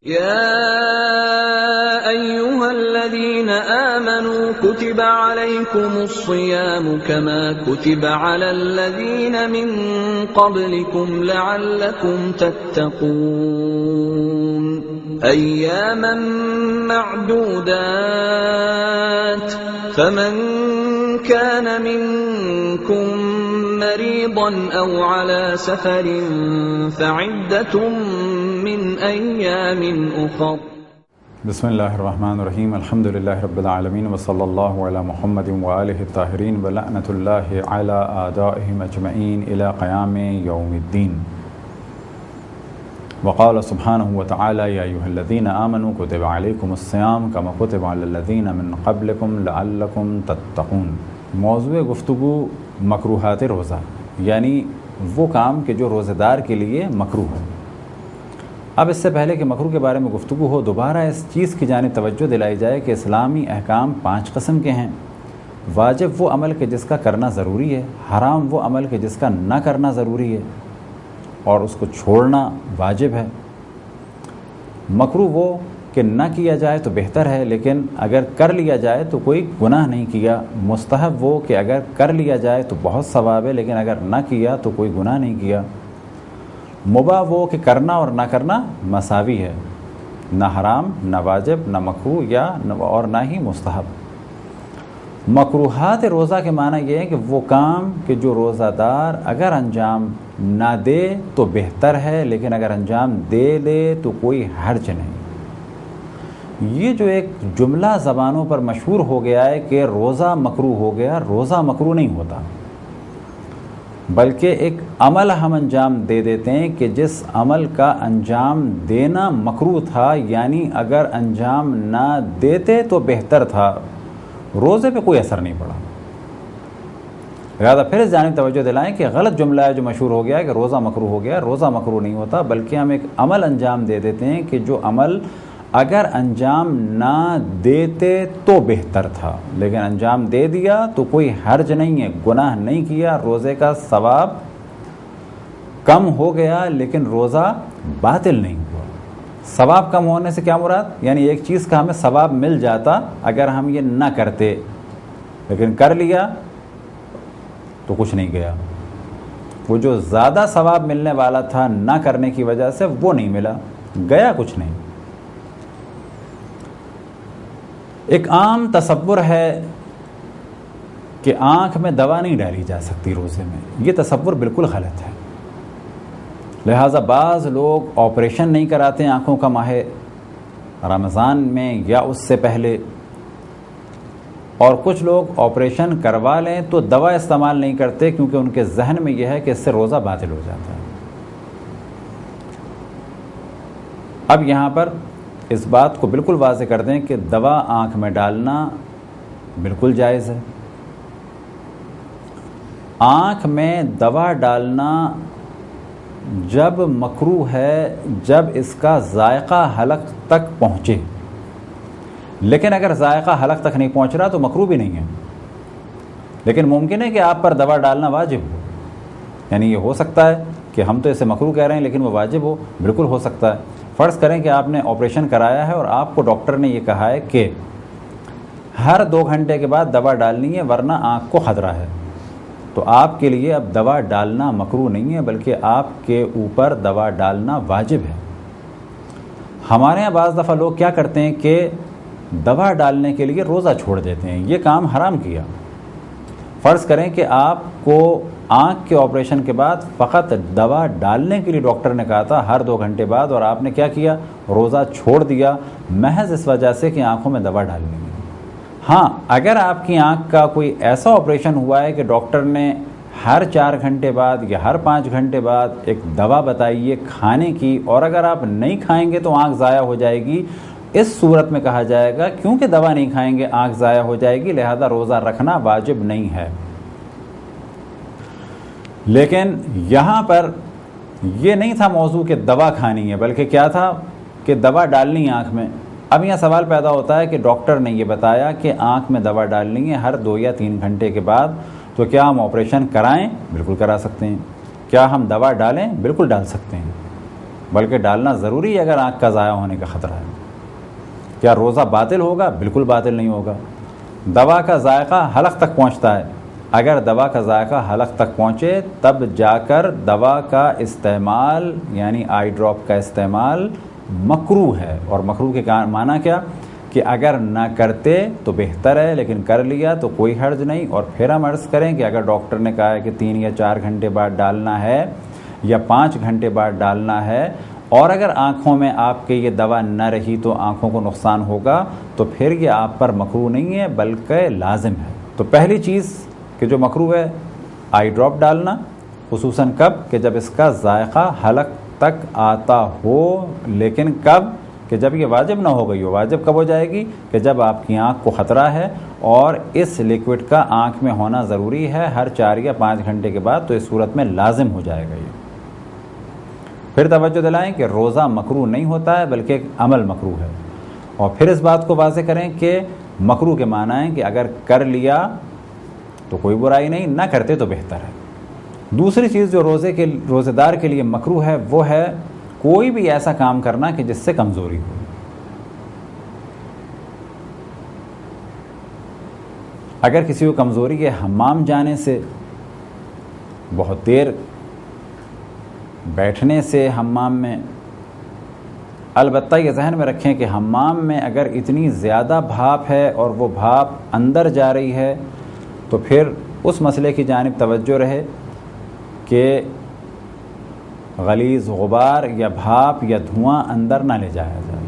يا أيها الذين آمنوا كتب عليكم الصيام كما كتب على الذين من قبلكم لعلكم تتقون أياما معدودات فمن كان منكم مريضا أو على سفر فعدة من أيام أخر. بسم اللہ الرحمن الرحیم. الحمد للہ رب العالمین وصلی اللہ علی محمد وآلہ الطاہرین ولعنۃ اللہ علی اعدائہم اجمعین الی قیام یوم الدین. وقال سبحانہ وتعالی یا ایھا الذین آمنوا کتب علیکم الصیام کما کتب علی الذین من قبلکم لعلکم تتقون. موضوع گفتگو مکروہات روزہ، یعنی وہ کام کہ جو روزہ دار کے لیے مکروہ ہے. اب اس سے پہلے کہ مکروہ کے بارے میں گفتگو ہو، دوبارہ اس چیز کی جانب توجہ دلائی جائے کہ اسلامی احکام 5 قسم کے ہیں. واجب وہ عمل کہ جس کا کرنا ضروری ہے، حرام وہ عمل کہ جس کا نہ کرنا ضروری ہے اور اس کو چھوڑنا واجب ہے. مکروہ وہ کہ نہ کیا جائے تو بہتر ہے لیکن اگر کر لیا جائے تو کوئی گناہ نہیں کیا. مستحب وہ کہ اگر کر لیا جائے تو بہت ثواب ہے لیکن اگر نہ کیا تو کوئی گناہ نہیں کیا. مباح وہ کہ کرنا اور نہ کرنا مساوی ہے، نہ حرام نہ واجب نہ مکروہ اور نہ ہی مستحب. مکروہات روزہ کے معنی یہ ہے کہ وہ کام کہ جو روزہ دار اگر انجام نہ دے تو بہتر ہے لیکن اگر انجام دے تو کوئی حرج نہیں. یہ جو ایک جملہ زبانوں پر مشہور ہو گیا ہے کہ روزہ مکروہ ہو گیا، روزہ مکروہ نہیں ہوتا، بلکہ ایک عمل ہم انجام دے دیتے ہیں کہ جس عمل کا انجام دینا مکروہ تھا، یعنی اگر انجام نہ دیتے تو بہتر تھا، روزے پہ کوئی اثر نہیں پڑا. لہٰذا پھر اس جانب توجہ دلائیں کہ غلط جملہ ہے جو مشہور ہو گیا ہے کہ روزہ مکروہ ہو گیا. روزہ مکروہ نہیں ہوتا، بلکہ ہم ایک عمل انجام دے دیتے ہیں کہ جو عمل اگر انجام نہ دیتے تو بہتر تھا لیکن انجام دے دیا تو کوئی حرج نہیں ہے، گناہ نہیں کیا، روزے کا ثواب کم ہو گیا لیکن روزہ باطل نہیں ہوا. ثواب کم ہونے سے کیا مراد؟ یعنی ایک چیز کا ہمیں ثواب مل جاتا اگر ہم یہ نہ کرتے، لیکن کر لیا تو کچھ نہیں گیا. وہ جو زیادہ ثواب ملنے والا تھا نہ کرنے کی وجہ سے وہ نہیں ملا، گیا کچھ نہیں. ایک عام تصور ہے کہ آنکھ میں دوا نہیں ڈالی جا سکتی روزے میں. یہ تصور بالکل غلط ہے. لہٰذا بعض لوگ آپریشن نہیں کراتے آنکھوں کا ماہ رمضان میں یا اس سے پہلے، اور کچھ لوگ آپریشن کروا لیں تو دوا استعمال نہیں کرتے کیونکہ ان کے ذہن میں یہ ہے کہ اس سے روزہ باطل ہو جاتا ہے. اب یہاں پر اس بات کو بالکل واضح کر دیں کہ دوا آنکھ میں ڈالنا بالکل جائز ہے. آنکھ میں دوا ڈالنا جب مکروہ ہے جب اس کا ذائقہ حلق تک پہنچے، لیکن اگر ذائقہ حلق تک نہیں پہنچ رہا تو مکروہ بھی نہیں ہے. لیکن ممکن ہے کہ آپ پر دوا ڈالنا واجب ہو، یعنی یہ ہو سکتا ہے کہ ہم تو اسے مکروہ کہہ رہے ہیں لیکن وہ واجب ہو، بالکل ہو سکتا ہے. فرض کریں کہ آپ نے آپریشن کرایا ہے اور آپ کو ڈاکٹر نے یہ کہا ہے کہ ہر 2 گھنٹے کے بعد دوا ڈالنی ہے ورنہ آنکھ کو خطرہ ہے، تو آپ کے لیے اب دوا ڈالنا مکروہ نہیں ہے بلکہ آپ کے اوپر دوا ڈالنا واجب ہے. ہمارے یہاں بعض دفعہ لوگ کیا کرتے ہیں کہ دوا ڈالنے کے لیے روزہ چھوڑ دیتے ہیں. یہ کام حرام کیا. فرض کریں کہ آپ کو آنکھ کے آپریشن کے بعد فقط دوا ڈالنے کے لیے ڈاکٹر نے کہا تھا ہر 2 گھنٹے بعد، اور آپ نے کیا کیا؟ روزہ چھوڑ دیا محض اس وجہ سے کہ آنکھوں میں دوا ڈالنی ہے. ہاں، اگر آپ کی آنکھ کا کوئی ایسا آپریشن ہوا ہے کہ ڈاکٹر نے ہر 4 گھنٹے بعد یا ہر 5 گھنٹے بعد ایک دوا بتائی ہے کھانے کی، اور اگر آپ نہیں کھائیں گے تو آنکھ ضائع ہو جائے گی، اس صورت میں کہا جائے گا کیونکہ دوا نہیں کھائیں گے آنکھ ضائع ہو جائے گی لہذا روزہ رکھنا واجب نہیں ہے. لیکن یہاں پر یہ نہیں تھا موضوع کہ دوا کھانی ہے، بلکہ کیا تھا کہ دوا ڈالنی ہے آنکھ میں. اب یہاں سوال پیدا ہوتا ہے کہ ڈاکٹر نے یہ بتایا کہ آنکھ میں دوا ڈالنی ہے ہر 2 یا 3 گھنٹے کے بعد، تو کیا ہم آپریشن کرائیں؟ بالکل کرا سکتے ہیں. کیا ہم دوا ڈالیں؟ بالکل ڈال سکتے ہیں. بلکہ ڈالنا ضروری ہے اگر آنکھ کا ضائع ہونے کا خطرہ ہے۔ کیا روزہ باطل ہوگا؟ بالکل باطل نہیں ہوگا۔ دوا کا ذائقہ حلق تک پہنچتا ہے، اگر دوا کا ذائقہ حلق تک پہنچے تب جا کر دوا کا استعمال یعنی آئی ڈراپ کا استعمال مکروہ ہے۔ اور مکروہ کے معنی کیا کہ اگر نہ کرتے تو بہتر ہے، لیکن کر لیا تو کوئی حرج نہیں۔ اور پھر ہم عرض کریں کہ اگر ڈاکٹر نے کہا ہے کہ 3 یا 4 گھنٹے بعد ڈالنا ہے یا 5 گھنٹے بعد ڈالنا ہے، اور اگر آنکھوں میں آپ کے یہ دوا نہ رہی تو آنکھوں کو نقصان ہوگا، تو پھر یہ آپ پر مکروہ نہیں ہے بلکہ لازم ہے۔ تو پہلی چیز کہ جو مکروہ ہے آئی ڈراپ ڈالنا، خصوصاً کب کہ جب اس کا ذائقہ حلق تک آتا ہو، لیکن کب کہ جب یہ واجب نہ ہو گئی ہو۔ واجب کب ہو جائے گی کہ جب آپ کی آنکھ کو خطرہ ہے اور اس لیکوڈ کا آنکھ میں ہونا ضروری ہے ہر 4 یا 5 گھنٹے کے بعد، تو اس صورت میں لازم ہو جائے گا یہ۔ پھر توجہ دلائیں کہ روزہ مکروہ نہیں ہوتا ہے بلکہ ایک عمل مکروہ ہے، اور پھر اس بات کو واضح کریں کہ مکروہ کے معنی ہے کہ اگر کر لیا تو کوئی برائی نہیں، نہ کرتے تو بہتر ہے۔ دوسری چیز جو روزے دار کے لیے مکروہ ہے وہ ہے کوئی بھی ایسا کام کرنا کہ جس سے کمزوری ہو۔ اگر کسی کو کمزوری ہے حمام جانے سے، بہت دیر بیٹھنے سے حمام میں، البتہ یہ ذہن میں رکھیں کہ حمام میں اگر اتنی زیادہ بھاپ ہے اور وہ بھاپ اندر جا رہی ہے تو پھر اس مسئلے کی جانب توجہ رہے کہ غلیظ غبار یا بھاپ یا دھواں اندر نہ لے جایا جائے۔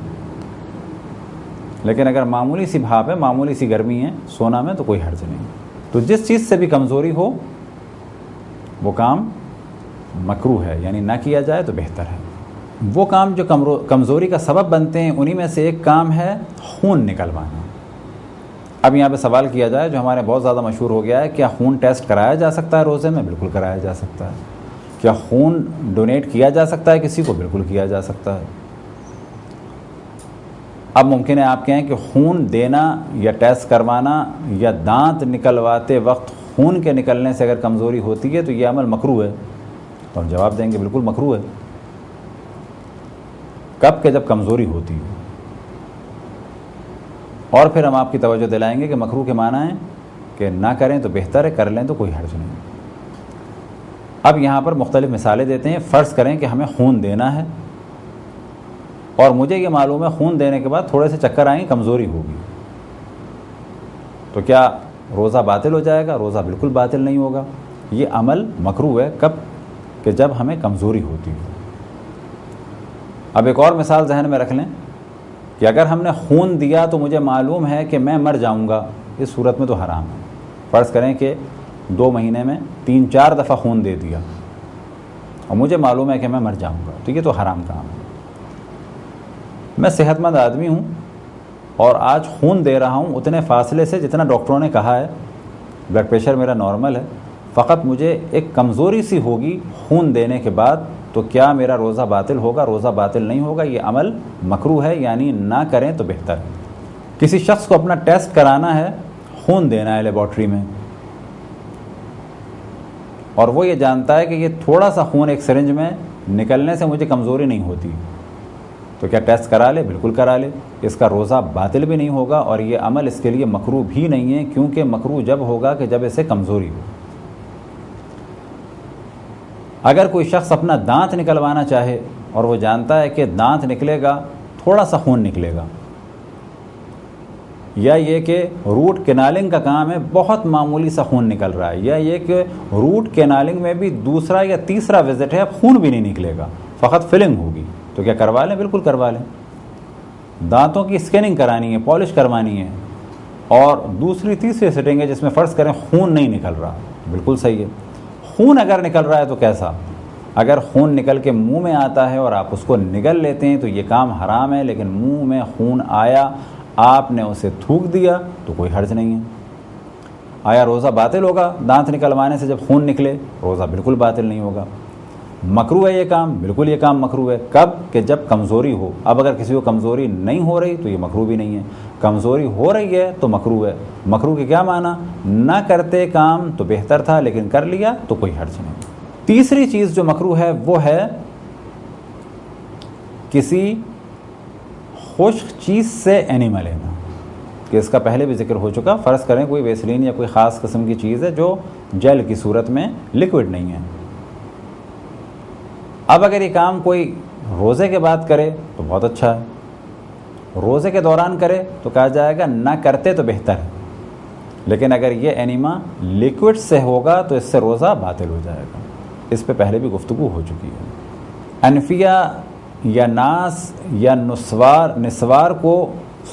لیکن اگر معمولی سی بھاپ ہے، معمولی سی گرمی ہے سونا میں، تو کوئی حرج نہیں۔ تو جس چیز سے بھی کمزوری ہو وہ کام مکروہ ہے، یعنی نہ کیا جائے تو بہتر ہے۔ وہ کام جو کمزوری کا سبب بنتے ہیں انہی میں سے ایک کام ہے خون نکلوانا۔ اب یہاں پہ سوال کیا جائے جو ہمارے بہت زیادہ مشہور ہو گیا ہے، کیا خون ٹیسٹ کرایا جا سکتا ہے روزے میں؟ بالکل کرایا جا سکتا ہے۔ کیا خون ڈونیٹ کیا جا سکتا ہے کسی کو؟ بالکل کیا جا سکتا ہے۔ اب ممکن ہے آپ کہیں کہ خون دینا یا ٹیسٹ کروانا یا دانت نکلواتے وقت خون کے نکلنے سے اگر کمزوری ہوتی ہے تو یہ عمل مکروہ ہے، تو ہم جواب دیں گے بالکل مکروہ ہے۔ کب کہ جب کمزوری ہوتی ہے۔ اور پھر ہم آپ کی توجہ دلائیں گے کہ مکروہ کے معنی ہے کہ نہ کریں تو بہتر ہے، کر لیں تو کوئی حرج نہیں۔ اب یہاں پر مختلف مثالیں دیتے ہیں۔ فرض کریں کہ ہمیں خون دینا ہے اور مجھے یہ معلوم ہے خون دینے کے بعد تھوڑے سے چکر آئیں گے، کمزوری ہوگی، تو کیا روزہ باطل ہو جائے گا؟ روزہ بالکل باطل نہیں ہوگا۔ یہ عمل مکروہ ہے کب کہ جب ہمیں کمزوری ہوتی ہے۔ اب ایک اور مثال ذہن میں رکھ لیں کہ اگر ہم نے خون دیا تو مجھے معلوم ہے کہ میں مر جاؤں گا، اس صورت میں تو حرام ہے۔ فرض کریں کہ 2 مہینے میں 3-4 دفعہ خون دے دیا اور مجھے معلوم ہے کہ میں مر جاؤں گا، تو یہ تو حرام کام ہے۔ میں صحت مند آدمی ہوں اور آج خون دے رہا ہوں اتنے فاصلے سے جتنا ڈاکٹروں نے کہا ہے، بلڈ پریشر میرا نارمل ہے، فقط مجھے ایک کمزوری سی ہوگی خون دینے کے بعد، تو کیا میرا روزہ باطل ہوگا؟ روزہ باطل نہیں ہوگا، یہ عمل مکروہ ہے، یعنی نہ کریں تو بہتر ہے۔ کسی شخص کو اپنا ٹیسٹ کرانا ہے، خون دینا ہے لیبارٹری میں، اور وہ یہ جانتا ہے کہ یہ تھوڑا سا خون ایک سرنج میں نکلنے سے مجھے کمزوری نہیں ہوتی، تو کیا ٹیسٹ کرا لے؟ بالکل کرا لے۔ اس کا روزہ باطل بھی نہیں ہوگا اور یہ عمل اس کے لیے مکروہ بھی نہیں ہے، کیونکہ مکروہ جب ہوگا کہ جب اسے کمزوری ہو۔ اگر کوئی شخص اپنا دانت نکلوانا چاہے اور وہ جانتا ہے کہ دانت نکلے گا، تھوڑا سا خون نکلے گا، یا یہ کہ روٹ کینالنگ کا کام ہے، بہت معمولی سا خون نکل رہا ہے، یا یہ کہ روٹ کینالنگ میں بھی 2 یا 3 وزٹ ہے، اب خون بھی نہیں نکلے گا، فقط فلنگ ہوگی، تو کیا کروا لیں؟ بالکل کروا لیں۔ دانتوں کی اسکیننگ کرانی ہے، پالش کروانی ہے، اور 2-3 سٹنگ ہے جس میں فرض کریں خون نہیں نکل رہا، بالکل صحیح ہے۔ خون اگر نکل رہا ہے تو کیسا؟ اگر خون نکل کے منہ میں آتا ہے اور آپ اس کو نگل لیتے ہیں تو یہ کام حرام ہے، لیکن منہ میں خون آیا، آپ نے اسے تھوک دیا تو کوئی حرج نہیں ہے۔ آیا روزہ باطل ہوگا دانت نکلوانے سے جب خون نکلے؟ روزہ بالکل باطل نہیں ہوگا۔ مکروہ ہے یہ کام؟ بالکل یہ کام مکروہ ہے۔ کب کہ جب کمزوری ہو۔ اب اگر کسی کو کمزوری نہیں ہو رہی تو یہ مکروہ بھی نہیں ہے، کمزوری ہو رہی ہے تو مکروہ ہے۔ مکروہ کے کیا معنی؟ نہ کرتے کام تو بہتر تھا، لیکن کر لیا تو کوئی حرج نہیں۔ تیسری چیز جو مکروہ ہے وہ ہے کسی خشک چیز سے اینیما لینا، کہ اس کا پہلے بھی ذکر ہو چکا. فرض کریں کوئی ویسلین یا کوئی خاص قسم کی چیز ہے جو جیل کی صورت میں لکوڈ نہیں ہے. اب اگر یہ کام کوئی روزے کے بعد کرے تو بہت اچھا ہے، روزے کے دوران کرے تو کہا جائے گا نہ کرتے تو بہتر ہے. لیکن اگر یہ اینیما لیکوڈ سے ہوگا تو اس سے روزہ باطل ہو جائے گا. اس پہ پہلے بھی گفتگو ہو چکی ہے. انفیہ یا ناس یا نسوار کو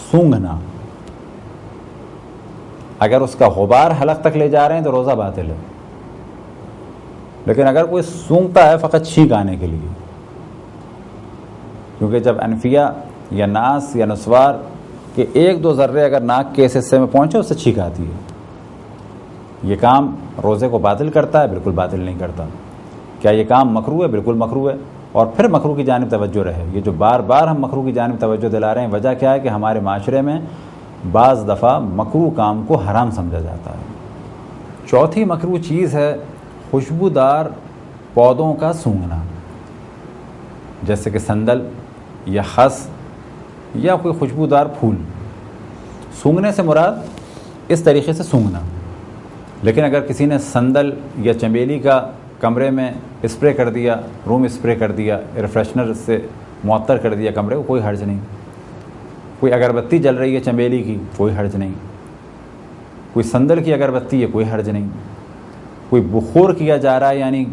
سونگھنا، اگر اس کا غبار حلق تک لے جا رہے ہیں تو روزہ باطل ہے. لیکن اگر کوئی سونگتا ہے فقط چھینک آنے کے لیے، کیونکہ جب انفیہ یا ناس یا نسوار کے ایک دو ذرے اگر ناک کے اس حصے میں پہنچے اس سے چھینک آتی ہے، یہ کام روزے کو باطل کرتا ہے؟ بالکل باطل نہیں کرتا. کیا یہ کام مکروہ ہے؟ بالکل مکروہ ہے. اور پھر مکروہ کی جانب توجہ رہے. یہ جو بار بار ہم مکروہ کی جانب توجہ دلا رہے ہیں، وجہ کیا ہے کہ ہمارے معاشرے میں بعض دفعہ مکروہ کام کو حرام سمجھا جاتا ہے. چوتھی مکروہ چیز ہے خوشبودار پودوں کا سونگھنا، جیسے کہ سندل یا خس یا کوئی خوشبودار پھول. سونگھنے سے مراد اس طریقے سے سونگھنا. لیکن اگر کسی نے سندل یا چمیلی کا کمرے میں اسپرے کر دیا، روم اسپرے کر دیا، ایئر فریشنر سے معطر کر دیا کمرے کو، کوئی حرج نہیں. کوئی اگربتی جل رہی ہے چمیلی کی، کوئی حرج نہیں. کوئی سندل کی اگربتی ہے، کوئی حرج نہیں. کوئی بخور کیا جا رہا ہے یعنی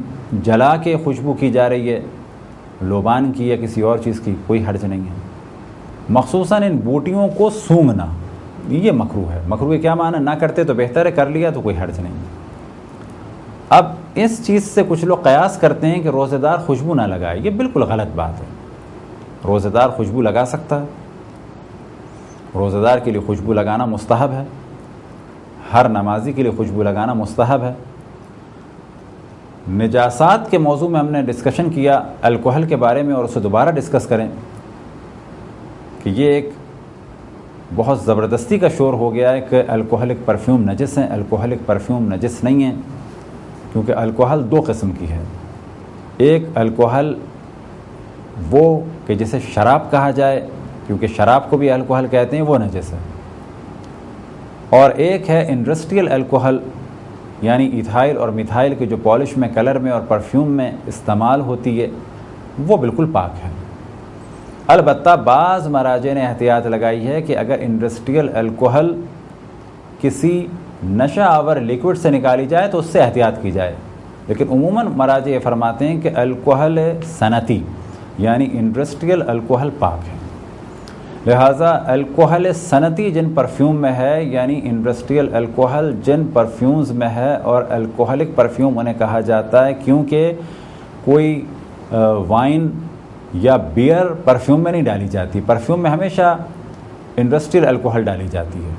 جلا کے خوشبو کی جا رہی ہے، لوبان کی یا کسی اور چیز کی، کوئی حرج نہیں ہے. مخصوصاً ان بوٹیوں کو سونگھنا یہ مکروہ ہے. مکروہ کیا معنی؟ نہ کرتے تو بہتر ہے، کر لیا تو کوئی حرج نہیں. اب اس چیز سے کچھ لوگ قیاس کرتے ہیں کہ روزہ دار خوشبو نہ لگائے. یہ بالکل غلط بات ہے. روزہ دار خوشبو لگا سکتا ہے. روزہ دار کے لیے خوشبو لگانا مستحب ہے. ہر نمازی کے لیے خوشبو لگانا مستحب ہے. نجاسات کے موضوع میں ہم نے ڈسکشن کیا الکحل کے بارے میں، اور اسے دوبارہ ڈسکس کریں کہ یہ ایک بہت زبردستی کا شور ہو گیا ہے کہ الکحلک پرفیوم نجس ہیں. الکحلک پرفیوم نجس نہیں ہیں، کیونکہ الکحل دو قسم کی ہے. ایک الکحل وہ کہ جسے شراب کہا جائے، کیونکہ شراب کو بھی الکحل کہتے ہیں، وہ نجس ہے. اور ایک ہے انڈسٹریل الکحل، یعنی ایتھائل اور میتھائل کے جو پالش میں، کلر میں اور پرفیوم میں استعمال ہوتی ہے، وہ بالکل پاک ہے. البتہ بعض مراجع نے احتیاط لگائی ہے کہ اگر انڈسٹریل الکحل کسی نشہ آور لیکوڈ سے نکالی جائے تو اس سے احتیاط کی جائے. لیکن عموماً مراجع یہ فرماتے ہیں کہ الکحل صنعتی یعنی انڈسٹریل الکحل پاک ہے. لہٰذا الکحل صنعتی جن پرفیوم میں ہے، یعنی انڈسٹریل الکحل جن پرفیومز میں ہے، اور الکحلک پرفیوم انہیں کہا جاتا ہے کیونکہ کوئی وائن یا بیئر پرفیوم میں نہیں ڈالی جاتی. پرفیوم میں ہمیشہ انڈسٹریل الکحل ڈالی جاتی ہے.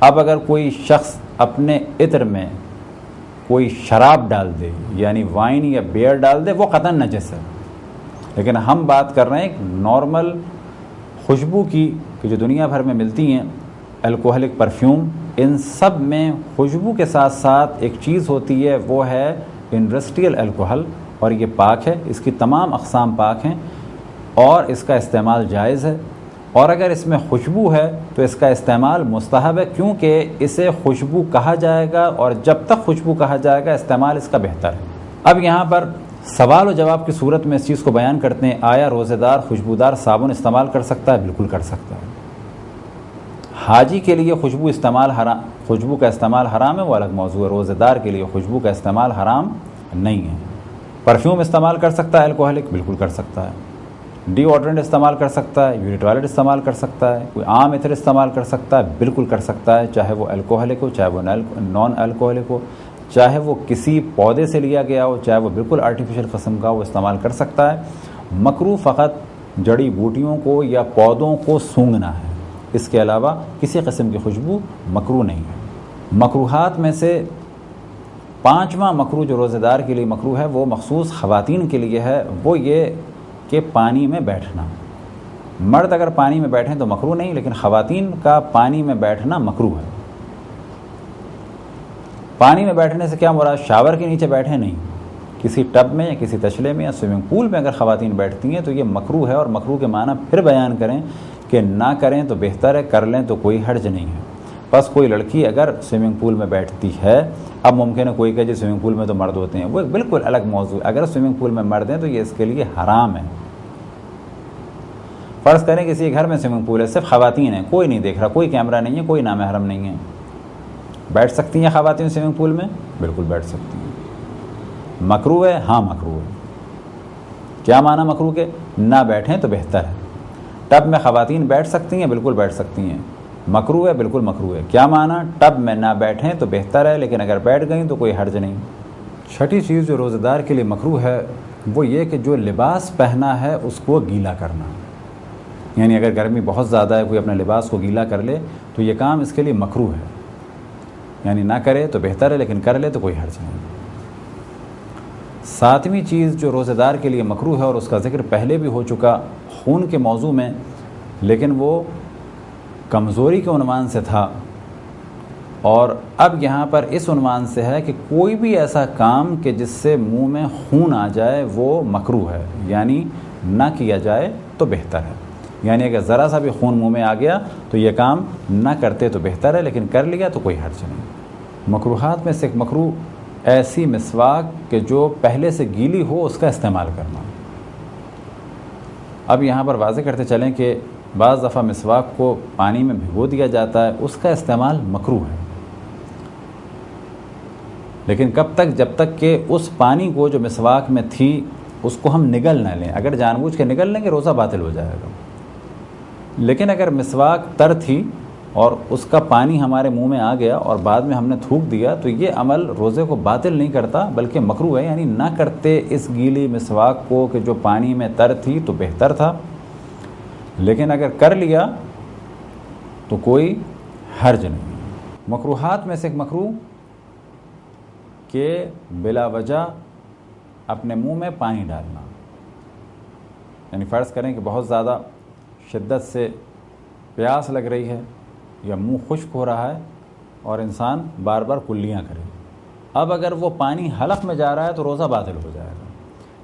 اب اگر کوئی شخص اپنے عطر میں کوئی شراب ڈال دے، یعنی وائن یا بیئر ڈال دے، وہ قطعاً نجس ہے. لیکن ہم بات کر رہے ہیں ایک نارمل خوشبو کی کہ جو دنیا بھر میں ملتی ہیں، الکحلک پرفیوم. ان سب میں خوشبو کے ساتھ ساتھ ایک چیز ہوتی ہے، وہ ہے انڈسٹریل الکحل، اور یہ پاک ہے. اس کی تمام اقسام پاک ہیں اور اس کا استعمال جائز ہے. اور اگر اس میں خوشبو ہے تو اس کا استعمال مستحب ہے، کیونکہ اسے خوشبو کہا جائے گا، اور جب تک خوشبو کہا جائے گا استعمال اس کا بہتر ہے. اب یہاں پر سوال و جواب کی صورت میں اس چیز کو بیان کرتے ہیں، آیا روزہ دار خوشبودار صابن استعمال کر سکتا ہے؟ بالکل کر سکتا ہے. حاجی کے لیے خوشبو کا استعمال حرام ہے، وہ الگ موضوع ہے. روزہ دار کے لیے خوشبو کا استعمال حرام نہیں ہے. پرفیوم استعمال کر سکتا ہے الکحلک؟ بالکل کر سکتا ہے. ڈی آڈرنٹ استعمال کر سکتا ہے، یونی ٹوائلٹ استعمال کر سکتا ہے، کوئی عام عطر استعمال کر سکتا ہے؟ بالکل کر سکتا ہے، چاہے وہ الکحلک ہو، چاہے وہ نان الکحلک ہو، چاہے وہ کسی پودے سے لیا گیا ہو، چاہے وہ بالکل آرٹیفیشل قسم کا، وہ استعمال کر سکتا ہے. مکروہ فقط جڑی بوٹیوں کو یا پودوں کو سونگھنا ہے، اس کے علاوہ کسی قسم کی خوشبو مکروہ نہیں ہے. مکروہات میں سے پانچواں مکروہ جو روزہ دار کے لیے مکروہ ہے، وہ مخصوص خواتین کے لیے ہے. وہ یہ کہ پانی میں بیٹھنا. مرد اگر پانی میں بیٹھیں تو مکروہ نہیں، لیکن خواتین کا پانی میں بیٹھنا مکروہ ہے. پانی میں بیٹھنے سے کیا مراد؟ شاور کے نیچے بیٹھے نہیں، کسی ٹب میں یا کسی تشلے میں یا سوئمنگ پول میں اگر خواتین بیٹھتی ہیں تو یہ مکروہ ہے، اور مکروہ کے معنی پھر بیان کریں کہ نہ کریں تو بہتر ہے، کر لیں تو کوئی حرج نہیں ہے۔ بس کوئی لڑکی اگر سوئمنگ پول میں بیٹھتی ہے، اب ممکن ہے کوئی کہ جی سوئمنگ پول میں تو مرد ہوتے ہیں، وہ بالکل الگ موضوع ہے۔ اگر سوئمنگ پول میں مرد ہیں تو یہ اس کے لیے حرام ہے۔ فرض کریں کسی گھر میں سوئمنگ پول ہے، صرف خواتین ہیں، کوئی نہیں دیکھ رہا، کوئی کیمرہ نہیں ہے، کوئی نامحرم نہیں ہے، بیٹھ سکتی ہیں خواتین سوئمنگ پول میں؟ بالکل بیٹھ سکتی ہیں۔ مکروہ ہے؟ ہاں مکروہ ہے۔ کیا معنی مکروہ کے؟ نہ بیٹھیں تو بہتر ہے۔ ٹب میں خواتین بیٹھ سکتی ہیں؟ بالکل بیٹھ سکتی ہیں۔ مکروہ ہے؟ بالکل مکروہ ہے۔ کیا معنی؟ ٹب میں نہ بیٹھیں تو بہتر ہے، لیکن اگر بیٹھ گئیں تو کوئی حرج نہیں۔ چھٹی چیز جو روزہ دار کے لیے مکروہ ہے وہ یہ کہ جو لباس پہنا ہے اس کو گیلا کرنا، یعنی اگر گرمی بہت زیادہ ہے کوئی اپنے لباس کو گیلا کر لے تو یہ کام اس کے لیے مکروہ ہے، یعنی نہ کرے تو بہتر ہے، لیکن کر لے تو کوئی حرج نہیں۔ ساتویں چیز جو روزہ دار کے لیے مکروہ ہے، اور اس کا ذکر پہلے بھی ہو چکا خون کے موضوع میں، لیکن وہ کمزوری کے عنوان سے تھا، اور اب یہاں پر اس عنوان سے ہے کہ کوئی بھی ایسا کام کہ جس سے منہ میں خون آ جائے وہ مکروہ ہے، یعنی نہ کیا جائے تو بہتر ہے۔ یعنی اگر ذرا سا بھی خون منہ میں آ گیا تو یہ کام نہ کرتے تو بہتر ہے، لیکن کر لیا تو کوئی حرج نہیں۔ مکروہات میں سے ایک مکروہ ایسی مسواک کہ جو پہلے سے گیلی ہو اس کا استعمال کرنا۔ اب یہاں پر واضح کرتے چلیں کہ بعض دفعہ مسواک کو پانی میں بھگو دیا جاتا ہے، اس کا استعمال مکروہ ہے، لیکن کب تک؟ جب تک کہ اس پانی کو جو مسواک میں تھی اس کو ہم نگل نہ لیں۔ اگر جان بوجھ کے نگل لیں گے روزہ باطل ہو جائے گا، لیکن اگر مسواک تر تھی اور اس کا پانی ہمارے منہ میں آ گیا اور بعد میں ہم نے تھوک دیا تو یہ عمل روزے کو باطل نہیں کرتا بلکہ مکروہ ہے، یعنی نہ کرتے اس گیلی مسواک کو کہ جو پانی میں تر تھی تو بہتر تھا، لیکن اگر کر لیا تو کوئی حرج نہیں۔ مکروہات میں سے ایک مکروہ کہ بلا وجہ اپنے منہ میں پانی ڈالنا، یعنی فرض کریں کہ بہت زیادہ شدت سے پیاس لگ رہی ہے یا منہ خشک ہو رہا ہے اور انسان بار بار کلیاں کرے، اب اگر وہ پانی حلق میں جا رہا ہے تو روزہ باطل ہو جائے گا،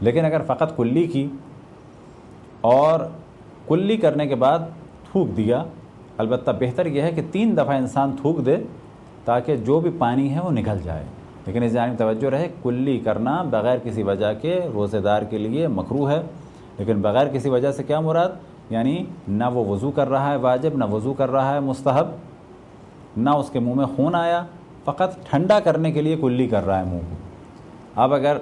لیکن اگر فقط کلی کی اور کلی کرنے کے بعد تھوک دیا، البتہ بہتر یہ ہے کہ 3 دفعہ انسان تھوک دے تاکہ جو بھی پانی ہے وہ نکل جائے، لیکن اس جانب توجہ رہے کلی کرنا بغیر کسی وجہ کے روزہ دار کے لیے مکروہ ہے۔ لیکن بغیر کسی وجہ سے کیا مراد؟ یعنی نہ وہ وضو کر رہا ہے واجب، نہ وضو کر رہا ہے مستحب، نہ اس کے منہ میں خون آیا، فقط ٹھنڈا کرنے کے لیے کلی کر رہا ہے منہ کو۔ اب اگر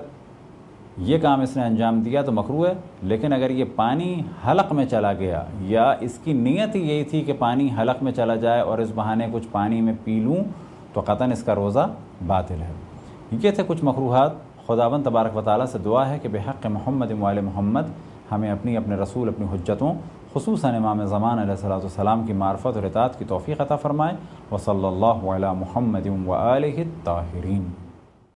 یہ کام اس نے انجام دیا تو مکروہ ہے، لیکن اگر یہ پانی حلق میں چلا گیا یا اس کی نیت ہی یہی تھی کہ پانی حلق میں چلا جائے اور اس بہانے کچھ پانی میں پی لوں تو قطعاً اس کا روزہ باطل ہے۔ یہ تھے کچھ مکروہات۔ خداوند تبارک و تعالیٰ سے دعا ہے کہ بحق محمد و آل محمد ہمیں اپنے رسول، اپنی حجتوں، خصوصاً امام زمان علیہ السلام کی معرفت اور اطاعت کی توفیق عطا فرمائے۔ وصلی اللہ علی محمد و آلہ الطاہرین۔